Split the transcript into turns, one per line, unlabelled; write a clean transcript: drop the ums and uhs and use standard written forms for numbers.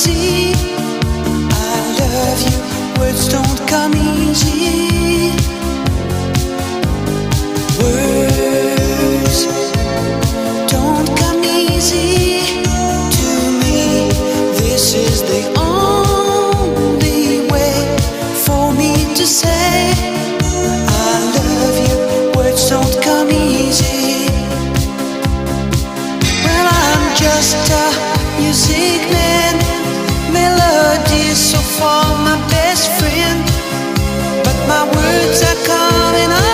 easy. I love you, words don't come easy. Words don't come easy to me. This is the only way for me to say I love you. Words don't come easy. Well, I'm just a music man. Melody is so far my best friend, but my words are coming up.